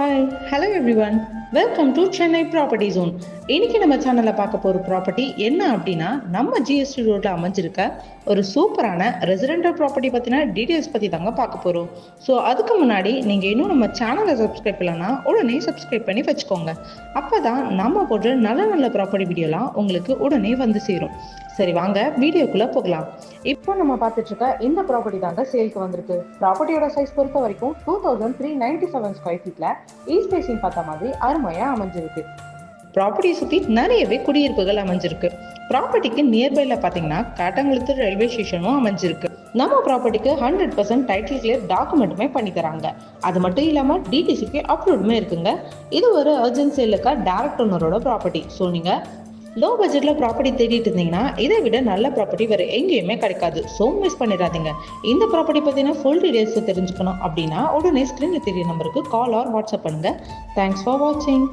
Hi hello everyone, welcome to Chennai property zone. இன்னைக்கு நம்ம சேனலில் பார்க்க போகிற ப்ராப்பர்ட்டி என்ன அப்படின்னா, நம்ம ஜிஎஸ்டி ரோட்டில் அமைஞ்சிருக்க ஒரு சூப்பரான ரெசிடென்டல் ப்ராப்பர்ட்டி பற்றின டீட்டெயில்ஸ் பற்றி தாங்க பார்க்க போகிறோம். ஸோ அதுக்கு முன்னாடி நீங்கள் இன்னும் நம்ம சேனலை சப்ஸ்கிரைப் பண்ணலன்னா உடனே சப்ஸ்கிரைப் பண்ணி வச்சுக்கோங்க. அப்போ தான் நம்ம போடுற நல்ல நல்ல ப்ராப்பர்ட்டி வீடியோலாம் உங்களுக்கு உடனே வந்து சேரும். சரி, வாங்க வீடியோக்குள்ளே போகலாம். இப்போ நம்ம பார்த்துட்டு இருக்க இந்த ப்ராப்பர்ட்டி தாங்க சேலுக்கு வந்திருக்கு. ப்ராப்பர்ட்டியோட சைஸ் பொறுத்த வரைக்கும் 2397 ஸ்கொயர் ஃபீட்ல ஈஸ்ட் ஃபேசிங் பார்த்த மாதிரி அருமையா அமைஞ்சிருக்கு. ப்ராப்பர்ட்டியை சுற்றி நிறையவே குடியிருப்புகள் அமைஞ்சிருக்கு. ப்ராப்பர்ட்டிக்கு நியர்பைல பார்த்தீங்கன்னா காட்டங்குளத்தூர் ரயில்வே ஸ்டேஷனும் அமைஞ்சிருக்கு. நம்ம ப்ராப்பர்ட்டிக்கு 100% டைட்டில் கிளியர் டாக்குமெண்ட்டுமே பண்ணி தராங்க. அது மட்டும் இல்லாமல் டிடிசிக்கு அப்ரூவ்டுமே இருக்குங்க. இது ஒரு அர்ஜென்ட் சேலுக்கா டைரக்ட் ஓனரோட ப்ராப்பர்ட்டி. ஸோ நீங்கள் லோ பட்ஜெட்ல ப்ராப்பர்ட்டி தேடிட்டு இருந்தீங்கன்னா இதை விட நல்ல ப்ராப்பர்ட்டி வேற எங்கேயுமே கிடைக்காது. ஸோ மிஸ் பண்ணிடாதீங்க. இந்த ப்ராப்பர்ட்டி பற்றின ஃபுல் டீடைல்ஸ் தெரிஞ்சுக்கணும் அப்படின்னா உடனே ஸ்க்ரீனில் தெரிய நம்பருக்கு கால் ஆர் வாட்ஸ்அப் பண்ணுங்க. தேங்க்ஸ் ஃபார் வாட்சிங்.